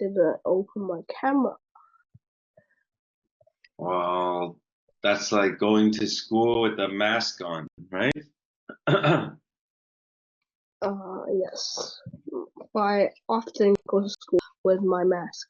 didn't open my camera. Well, that's like going to school with a mask on, right? Yes. I often go to school with my mask.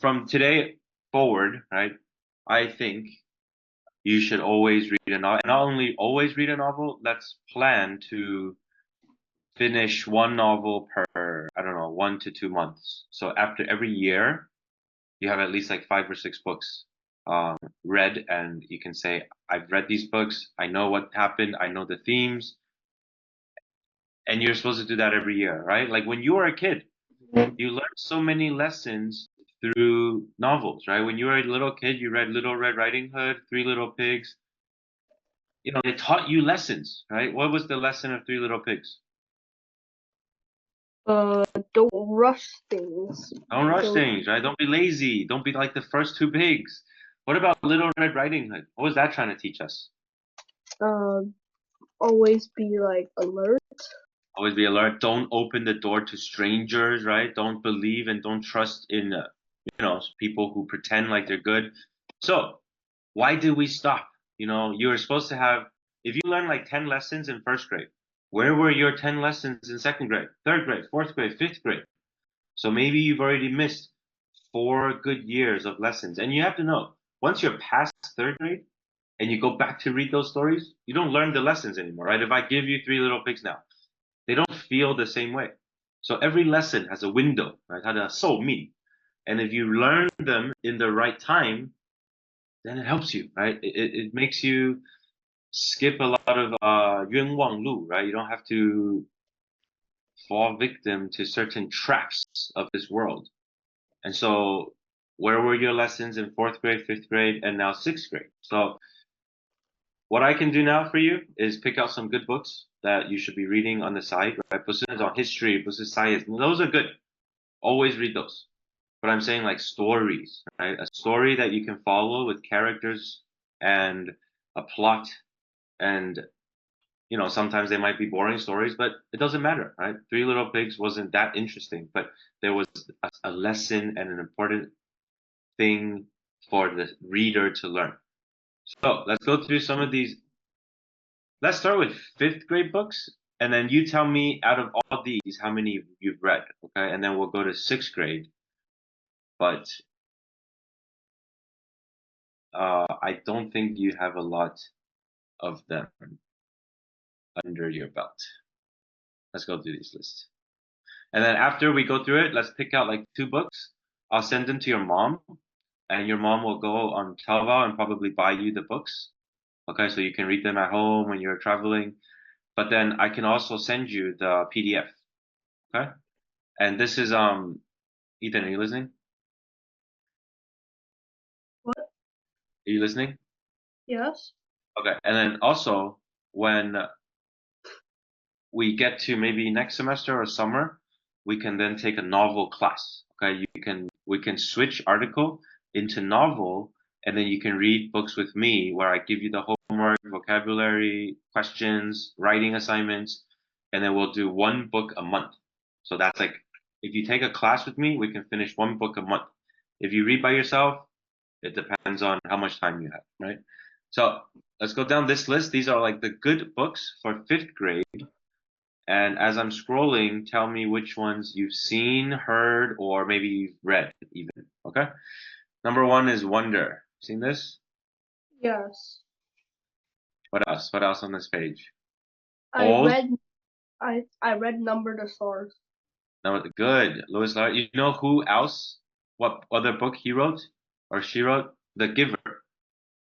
From today forward, right? I think you should always read a novel. And not only always read a novel, let's plan to finish one novel per, I don't know, 1 to 2 months. So after every year, you have at least like 5 or 6 books read, and you can say, I've read these books, I know what happened, I know the themes, and you're supposed to do that every year, right? Like when you were a kid, you learned so many lessons through novels, right? When you were a little kid, you read Little Red Riding Hood, Three Little Pigs. You know, they taught you lessons, right? What was the lesson of Three Little Pigs? Don't rush things. Don't rush things, right? Don't be lazy. Don't be like the first two pigs. What about Little Red Riding Hood? What was that trying to teach us? Always be like alert. Always be alert. Don't open the door to strangers, right? Don't believe and don't trust in, people who pretend like they're good. So, why did we stop? You know, you were supposed to have, if you learn like 10 lessons in first grade, where were your 10 lessons in second grade, third grade, fourth grade, fifth grade? So maybe you've already missed 4 good years of lessons. And you have to know, once you're past third grade and you go back to read those stories, you don't learn the lessons anymore, right? If I give you Three Little Pigs now, they don't feel the same way. So every lesson has a window, right? 它的寿命. And if you learn them in the right time, then it helps you, right? It makes you skip a lot of 冤枉路, right? You don't have to fall victim to certain traps of this world. And so, where were your lessons in fourth grade, fifth grade, and now sixth grade? So, what I can do now for you is pick out some good books that you should be reading on the side, right? 不是那种 history, 不是 science. Those are good. Always read those. But I'm saying like stories, right? A story that you can follow with characters and a plot, and sometimes they might be boring stories, but it doesn't matter, right? Three Little Pigs wasn't that interesting, but there was a lesson and an important thing for the reader to learn. So let's go through some of these. Let's start with fifth grade books, and then you tell me out of all these how many you've read, okay? And then we'll go to sixth grade. But I don't think you have a lot of them under your belt. Let's go through these lists. And then after we go through it, let's pick out like 2 books. I'll send them to your mom, and your mom will go on Taobao and probably buy you the books. Okay, so you can read them at home when you're traveling. But then I can also send you the PDF. Okay? And this is Ethan, are you listening? What? Are you listening? Yes. Okay. And then also when we get to maybe next semester or summer, we can then take a novel class. Okay? We can switch article into novel, and then you can read books with me where I give you the homework, vocabulary, questions, writing assignments, and then we'll do 1 book a month. So that's like, if you take a class with me, we can finish 1 book a month. If you read by yourself, it depends on how much time you have, right? So let's go down this list. These are like the good books for 5th grade. And as I'm scrolling, tell me which ones you've seen, heard, or maybe you've read even, okay? Number 1 is Wonder. Seen this? Yes. What else? What else on this page? I read Number the Stars. No, good. Lewis Larry. You know who else? What other book he wrote or she wrote? The Giver.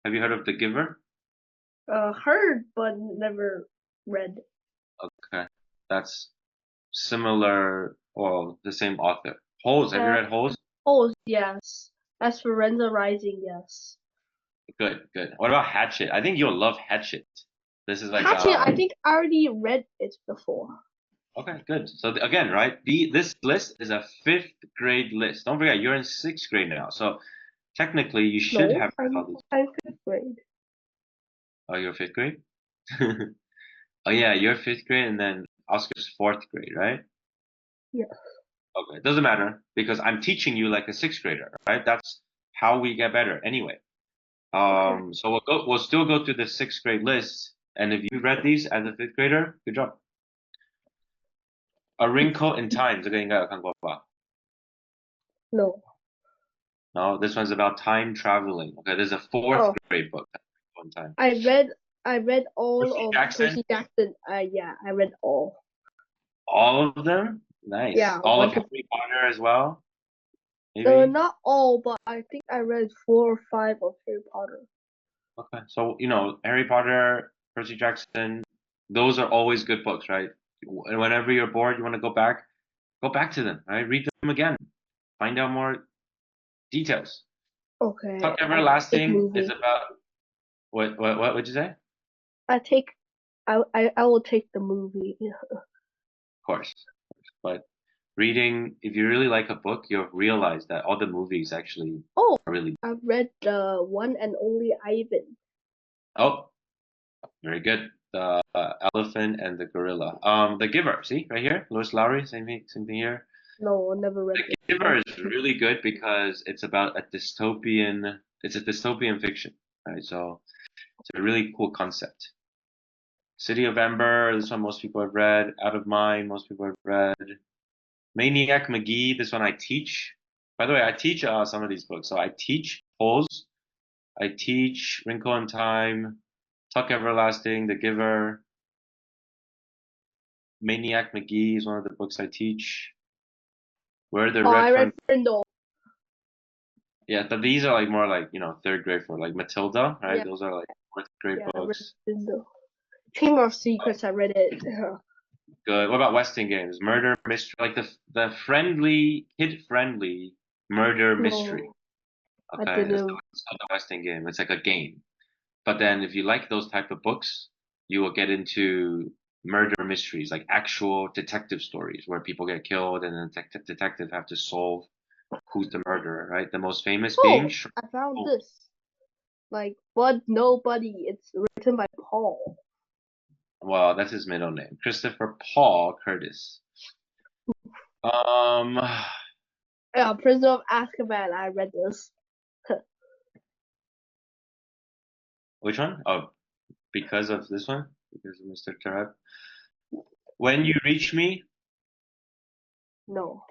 Have you heard of The Giver? Heard but never read. Okay, that's similar or the same author. Holes. Have you read Holes? Oh, yes. Esperanza Rising, yes. Good, good. What about Hatchet? I think you'll love Hatchet. This is like Hatchet, I think I already read it before. okay, good. So again, right? This list is a 5th grade list. Don't forget, you're in 6th grade now. So technically, you should No, have read all this. I'm 5th grade. Oh, you're 5th grade? Oh yeah, you're 5th grade, and then Oscar's 4th grade, right? Yeah. Okay, it doesn't matter because I'm teaching you like a 6th grader, right? That's how we get better anyway. Okay. So we'll still go through the 6th grade list, and if you read these as a 5th grader, good job. A Wrinkle in Time, 这个应该有看过吧? No. No, this one's about time traveling. Okay, there's a 4th grade book. One time. I read all Percy of Jackson? Percy Jackson. Yeah, I read all. All of them? Nice. Yeah, All of Harry Potter as well? Maybe? not all, but I think I read 4 or 5 of Harry Potter. Okay, so Harry Potter, Percy Jackson, those are always good books, right? Whenever you're bored, you want to go back to them, right? Read them again, find out more details. Okay. Tuck Everlasting is about what would you say? I will take the movie. Of course, but reading, if you really like a book, you'll realize that all the movies actually are really. I've read the One and Only Ivan. Oh, very good. The elephant and the gorilla. The Giver. See right here, Lewis Lowry. Same thing here. No, I never read The it. Giver is really good because it's about a dystopian. It's a dystopian fiction, right? So it's a really cool concept. City of Ember. This one most people have read. Out of Mind. Most people have read. Maniac McGee. This one I teach. By the way, I teach some of these books. So I teach Holes. I teach Wrinkle in Time, Tuck Everlasting, The Giver. Maniac McGee is one of the books I teach. Where the Red I read Front. Brindle. Yeah, but these are like more like 3rd grade for like Matilda, right? Yeah. Those are like 4th grade books. I read Brindle. Chamber of Secrets. I read it. Good. What about Westing Games? Murder mystery, like the friendly, kid-friendly murder mystery. I Okay, didn't. it's not the Westing game. It's like a game. But then if you like those type of books, you will get into murder mysteries, like actual detective stories where people get killed and then detective have to solve who's the murderer, right? The most famous being. I found this. Like, but nobody. It's written by Paul. Well, that's his middle name, Christopher Paul Curtis. Yeah, Prisoner of Azkaban. I read this. Which one? Oh, because of this one? Because of Mr. Tarab. When You Reach Me? No.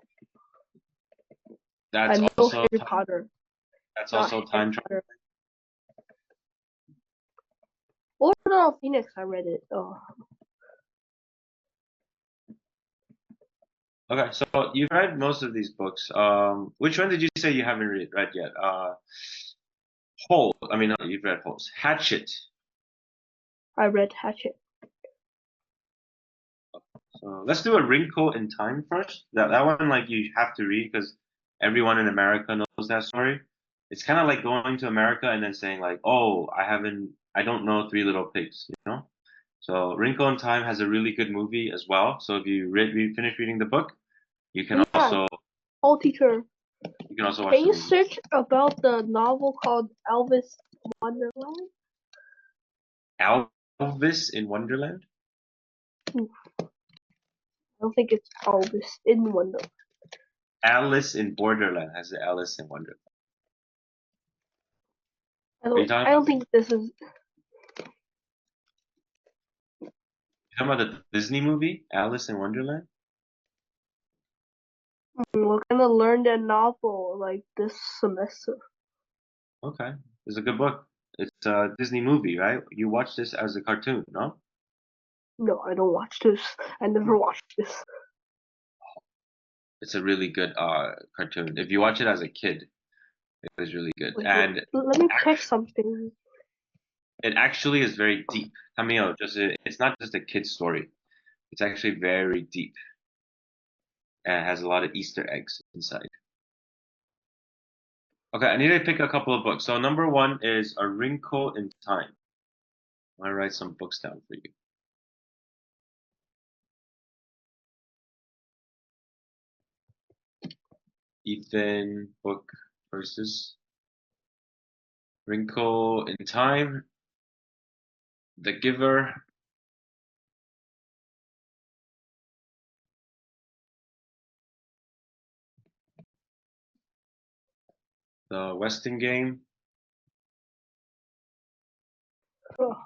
That's also Harry Potter. That's also time travel. Order of Phoenix. I read it. Oh. Okay, so you've read most of these books. Which one did you say you haven't read yet? Hole. I mean, no, you've read Holes. Hatchet. I read Hatchet. So let's do A Wrinkle in Time first. That one, like, you have to read because everyone in America knows that story. It's kind of like going to America and then saying like, "Oh, I don't know Three Little Pigs," you know? So Wrinkle in Time has a really good movie as well. So if you finish reading the book, you can also. Oh, teacher. You can also watch. Can you search about the novel called Elvis Wonderland? Elvis in Wonderland? I don't think it's Elvis in Wonderland. Alice in Borderland has the Alice in Wonderland. I don't think this is. You talking about the Disney movie, Alice in Wonderland? We're gonna learn the novel like this semester. Okay, it's a good book. It's a Disney movie, right? You watch this as a cartoon, no? No, I don't watch this. I never watched this. It's a really good cartoon. If you watch it as a kid, it was really good. And let me check something. It actually is very deep. Camille, it's not just a kid's story. It's actually very deep. and it has a lot of Easter eggs inside. Okay, I need to pick a couple of books. So number 1 is A Wrinkle in Time. I'm gonna write some books down for you. Ethan book versus Wrinkle in Time, The Giver, The Westing Game, Oh,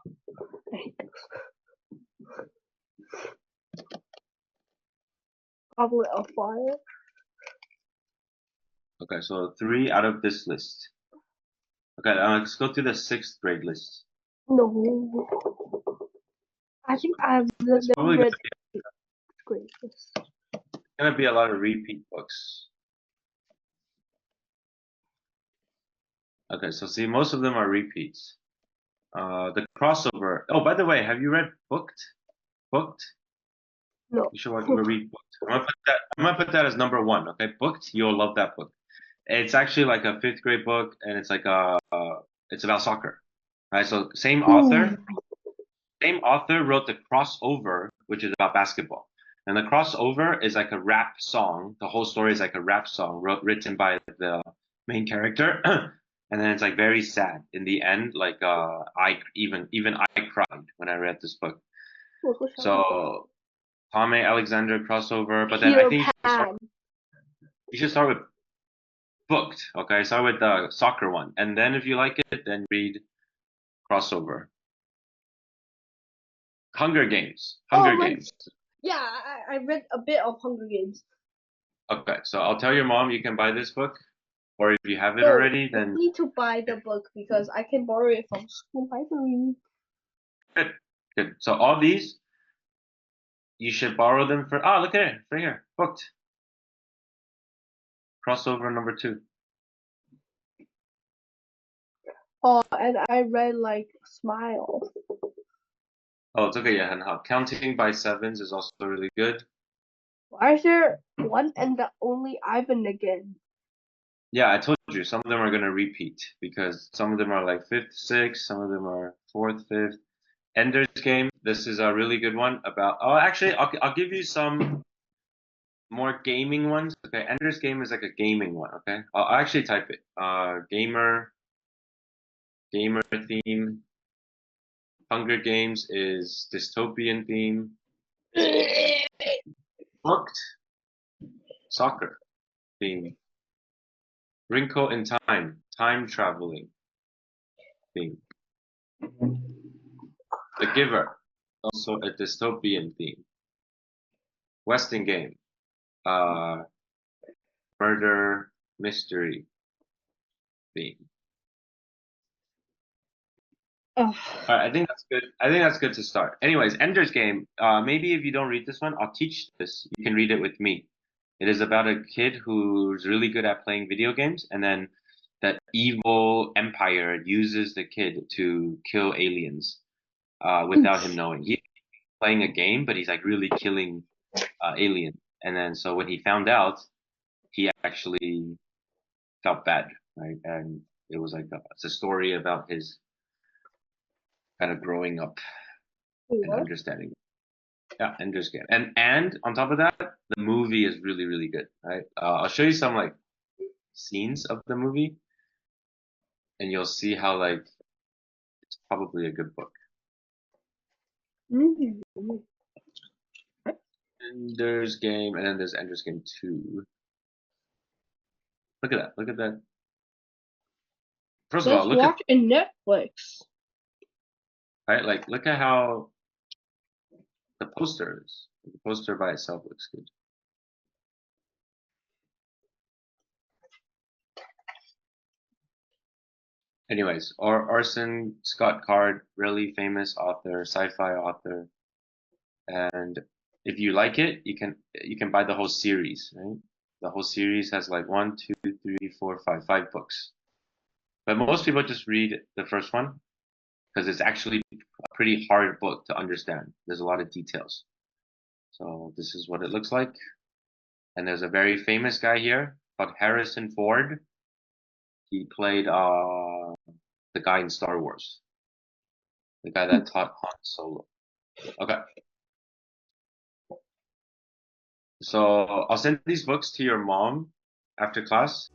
I hate this. Goblet of Fire. Okay, so 3 out of this list. Okay, let's go through the 6th grade list. No. I think I've It's never probably read grade list. gonna be a lot of repeat books. Okay, so see, most of them are repeats. The crossover. Oh, by the way, have you read Booked? Booked? No. You should read Booked. I'm gonna put that as number 1. Okay, Booked. You'll love that book. It's actually like a 5th grade book, and it's like it's about soccer. Right. So same author wrote the crossover, which is about basketball. And the crossover is like a rap song. The whole story is like a rap song written by the main character. And then it's like very sad in the end. Like I cried when I read this book. So Tom A. Alexander crossover, but then I think you should start with Booked. Okay, start with the soccer one, and then if you like it, then read crossover. Hunger Games. Hunger Games. Yeah, I read a bit of Hunger Games. Okay, so I'll tell your mom you can buy this book, or if you have it already, then I need to buy the book because I can borrow it from school library. good. Good. So all these, you should borrow them for. Ah, look at it, right here, Booked. Crossover number 2. Oh, and I read like Smile. Oh, it's okay, yeah, and how Counting by Sevens is also really good. Why is there one and the only Ivan again? Yeah, I told you some of them are gonna repeat because some of them are like 5th, 6th, some of them are 4th, 5th. Ender's Game. This is a really good one about. Oh, actually, I'll give you some more gaming ones. Okay, Ender's Game is like a gaming one. Okay, I'll actually type it. Gamer theme. Hunger Games is dystopian theme. Booked soccer theme. Wrinkle in Time, time traveling theme. The Giver, also a dystopian theme. Westing Game, murder mystery theme. All right, I think that's good. I think that's good to start. Anyways, Ender's Game. Maybe if you don't read this one, I'll teach this. You can read it with me. It is about a kid who's really good at playing video games, and then that evil empire uses the kid to kill aliens without him knowing. He's playing a game, but he's like really killing aliens. And then so when he found out, he actually felt bad, right? And it was like it's a story about his kind of growing up and understanding. Yeah, Ender's Game. And on top of that, the movie is really really good, right? I'll show you some like scenes of the movie, and you'll see how like it's probably a good book. Ender's Game, and then there's Ender's Game 2. Look at that. Look at that. First of all, look at in Netflix. right, like look at how the poster is. The poster by itself looks good. Anyways, Orson Scott Card, really famous author, sci-fi author, and if you like it, you can buy the whole series, right? The whole series has like 1, 2, 3, 4, 5 books. But most people just read the first one because it's actually a pretty hard book to understand. There's a lot of details. So this is what it looks like. And there's a very famous guy here called Harrison Ford. He played the guy in Star Wars, the guy that taught Han Solo. Okay. So I'll send these books to your mom after class.